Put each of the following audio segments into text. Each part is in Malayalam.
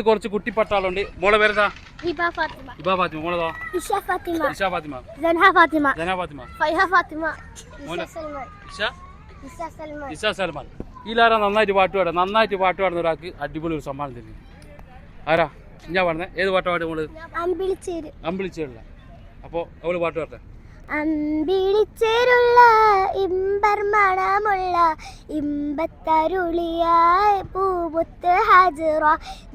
കുറച്ച് കുട്ടി പട്ടാളുണ്ട്. മോളെ പേരെന്താ? ഹിബ ഫാത്തിമ. ഹിബ ഫാത്തിമ. മോളേതാ? ഇഷ ഫാത്തിമ. ഇഷ ഫാത്തിമ. ജൻഹ ഫാത്തിമ. ജന ഫാത്തിമ. ഫൈഹ ഫാത്തിമ. മോനെ സൽമാൻ. ഇഷ സൽമാൻ. ഇഷ സൽമാൻ. ഇതിലാരാ നന്നായിട്ട് പാട്ട് പാടുക? നന്നായിട്ട് പാട്ട് പാടുന്ന ഒരാൾക്ക് അടിപൊളി ഒരു സമ്മാനം തന്നെ. ആരാ ഞാൻ പാടുന്നേ? ഏത് പാട്ടാ പാടുക മോള്? അമ്പിളിച്ചേര്. അമ്പിളിച്ചേരില്ല. അപ്പോൾ അവള് പാട്ട് പാടട്ടെ. അമ്പിളിച്ചേരുള്ള ഇമ്പർമണമുള്ള ഇമ്പത്തരുളിയായ പൂമുത്ത് ഹാജറ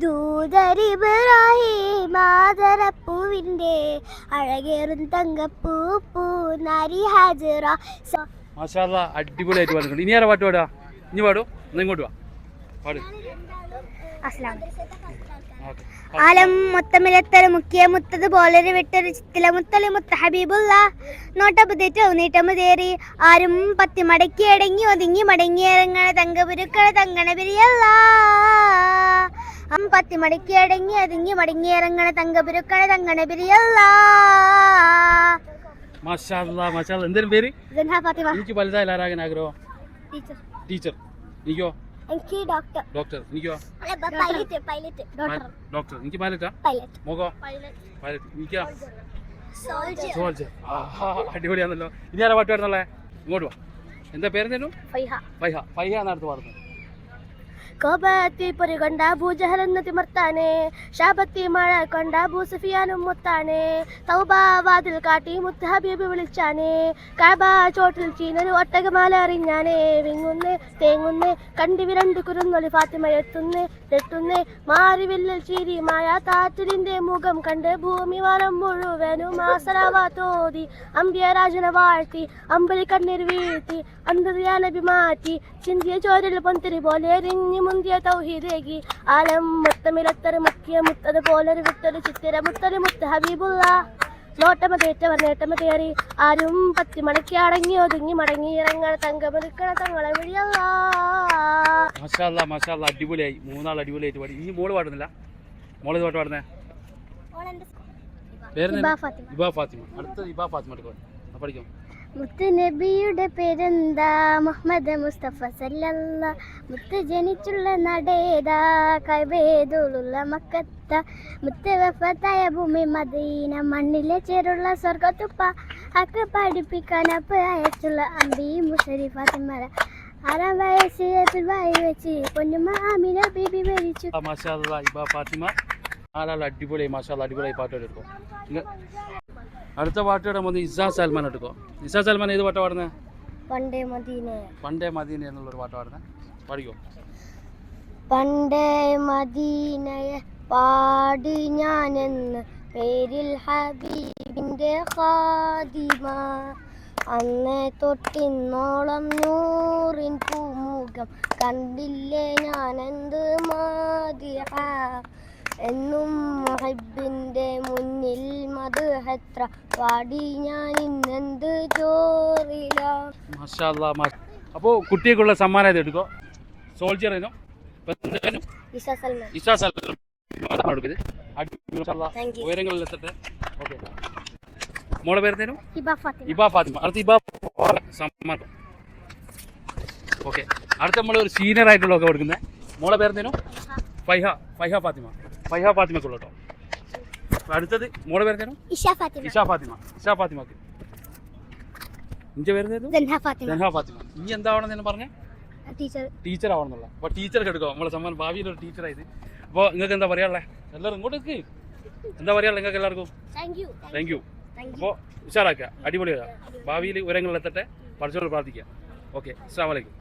ദൂതരിബ്രാഹിം ആദരപ്പൂവിൻ്റെ അഴകേറും തങ്കപ്പൂ പൂനാരി ഹാജറ. മാഷാ അല്ലാഹ് അടിപൊളിയായിട്ട് പാടുന്നുണ്ട്. ഇനി ആരാ പാട്ട് പാടുക? ഇനി പാടൂ. എന്നാ ഇങ്ങോട്ട് വാ പാട്. ആലം മൊത്തമിലത്തര മുക്കിയ മുത്തത് പോലൊരു വിട്ടൊരു ചിത്തില മുത്തല് മുത്ത ഹബീബുള്ള നോട്ടപ്പുതേറ്റവും നീട്ടമുതേറി ആരും പത്തി മടക്കി അടങ്ങി ഒതുങ്ങി മടങ്ങിയിറങ്ങണ തങ്കപുരുക്കള തങ്കണ പിരിയല്ല. പത്തി മടക്കി അടങ്ങി ഒതുങ്ങി മടങ്ങിയിറങ്ങണ തങ്കപുരുക്കള തങ്കണ പിരിയല്ല. മാഷാ അല്ലാഹ് മാഷാ അല്ലാഹ്. എന്തേലും പേര്? എനിക്ക് വലുതായാലും ആരാകാൻ ആഗ്രഹം? ടീച്ചർ. എനിക്കോ? എനിക്ക് ഡോക്ടർ. ഡോക്ടർ. എനിക്കോ? ഡോക്ടർ. എനിക്ക് പൈലറ്റാ. മോക്കോ? പൈലറ്റ്. എനിക്കാ? സോൾജർ. അടിപൊളിയാണല്ലോ. ഇനി ആരാ പാട്ട് പാടുന്നുള്ളേ? ഇങ്ങോട്ട് വാ. എന്താ പേരെന്തേലും? ഫൈഹ. ഫൈഹ എന്നടുത്ത് പാടുന്നത്. കോപത്തി പൊരി കൊണ്ട ഭൂജഹലെന്ന് തിമർത്താനേ ശാപത്തി മഴ കൊണ്ട ഭൂസഫിയാനും മുത്താനേ തൗബാവാതിൽ കാട്ടി മുത്ത് ഹബീബ് വിളിച്ചാനേ കാബ ചോട്ടിൽ ചീനൊരു ഒട്ടകമാല അറിഞ്ഞാനേ വിങ്ങുന്നേ തേങ്ങുന്നേ കണ്ടിവിരണ്ട് കുരുന്നൊളി ഫാത്തിമ എത്തുന്നേ തെട്ടുന്നേ മാറിവില്ലിൽ ചീരി മായ താറ്റലിന്റെ മുഖം കണ്ട് ഭൂമി വനം മുഴുവനും ആസലാവാ തോതി അമ്പിയരാജനെ വാഴ്ത്തി അമ്പലി കണ്ണീർ വീഴ്ത്തി അന്തർയാനബി മാറ്റി ചിന്തിയ ചോരിൽ പൊന്തിരി പോലെ എരിഞ്ഞു മുന്തിയ തൗഹീദേകി ആലം മുത്തമിലത്തര മുക്കിയ മുത്തത് പോലൊരു വിട്ടൊരു ചിത്തിര മുത്തല് മുത്ത് ഹബീബുള്ള നോട്ടമതേറ്റവർ നേട്ടമതേറി ആരും പത്തി മടക്കി അടങ്ങി ഒതുങ്ങി മടങ്ങി ഇറങ്ങണ തങ്കമൊരുക്കണ തങ്ങളെ വിളിയല്ല. മാഷാ അല്ലാഹ് മാഷാ അല്ലാഹ്. അടിപൊളിയായി. മൂന്നാൾ അടിപൊളിയായിട്ട് പാടി. ഇനി മോള് പാടുന്നില്ല? മോളേത് പാട്ട് പാടുന്നേ? പേര്? ഇബ ഫാത്തിമ. അടുത്ത ഇബ ഫാത്തിമ പഠിക്കും. മുത്ത് നബിയുടെ പേരെന്താ? മുഹമ്മദ് മുസ്തഫ സല്ലല്ലാ. മുത്ത് ജനിച്ചുള്ള നടേതാ? കൈബേദുള്ള മക്കത്ത. മുത്ത് വഫാത്തായ ഭൂമി മദീന മണ്ണിലെ ചേരുള്ള സ്വർഗത്തുപ്പ അക്ക് പഠിപ്പിക്കാൻ അപ്പ് അയച്ചുള്ള അമ്പി മുഷരി ഫാത്തിമ 6 വയസ്സിൽ വായി വെച്ച് പൊന്നുമ്മ ആമിന ബീബി മരിച്ചു. മാഷാ അല്ലാഹ്. ഇബ ഫാത്തിമ അടിപൊളിയായി. മാഷാ അല്ലാഹ് അടിപൊളിയായി പാട്ട് എടുക്കും. അടുത്ത പാട്ട് ഇടാൻ വന്ന് ഇസാ സൽമാൻ എടുക്കോ. ഇസാ സൽമാൻ ഏത് പാട്ടാ പാടുന്നത്? പണ്ടേ മദീന എന്നുള്ളൊരു പാട്ട് പാടുന്നത്. പാടിക്കോ. പണ്ടേ മദീനയെ പാടി ഞാനെന്ന് പേരിൽ ഹബീബിന്റെ ഖാദിമ അന്നേ തൊട്ടിന്നോളം നൂറിൻ പൂമുഖം കണ്ടില്ലേ ഞാനെന്ത് മാദിഹ എന്നും മുഹബ്ബിന്റെ മുന്നിൽ മദ്ഹത്ര പാടി ഞാൻ ഇന്നെന്ത് ജോറില. മാഷാ അല്ലാഹ്. അപ്പോൾ കുട്ടിക്കുള്ള സമ്മാനം ഇത് എടുക്കോ. സോൾജറിനും ഇസാ സൽമാൻ ഉയരങ്ങളിലെത്തട്ടെ. ഓക്കെ. മോളെ പേരെന്തേനും? ഇബ ഫാത്തിമ. അടുത്ത ഇബ സമ്മാനം. ഓക്കെ. അടുത്ത നമ്മൾ ഒരു സീനിയർ ആയിട്ടുള്ള ഒക്കെ കൊടുക്കുന്നത്. മോളെ പേരെന്തേനും? ഫൈഹ ഫാത്തിമ. ഫൈഹ ഫാത്തിമക്കുള്ള കേട്ടോ. അടുത്തത് മോളെ പേരെന്തേനും? ഇഷ ഫാത്തിമക്ക്. നിന്റെ പേരെന്തേനും? ജൻഹ ഫാത്തിമ. ഇനി എന്താവണമെന്ന് പറഞ്ഞേ? ടീച്ചർ ആവണമെന്നുള്ള. അപ്പോൾ ടീച്ചർക്ക് എടുക്കാം നമ്മളെ സമ്മാനം. ഭാവിയിൽ ഒരു ടീച്ചറായത്. അപ്പോൾ നിങ്ങൾക്ക് എന്താ പറയാനുള്ളത്? എല്ലാവരും ഇങ്ങോട്ട് എന്താ പറയാനുള്ളത് നിങ്ങൾക്ക് എല്ലാവർക്കും? Thank you. അപ്പോൾ ഉഷാറാക്കുക. അടിപൊളിയാക്കുക. ഭാവിയിൽ ഉയരങ്ങളിലെത്തട്ടെ. പഠിച്ചോട് പ്രാർത്ഥിക്കുക. ഓക്കെ. അസ്സലാമു അലൈക്കും.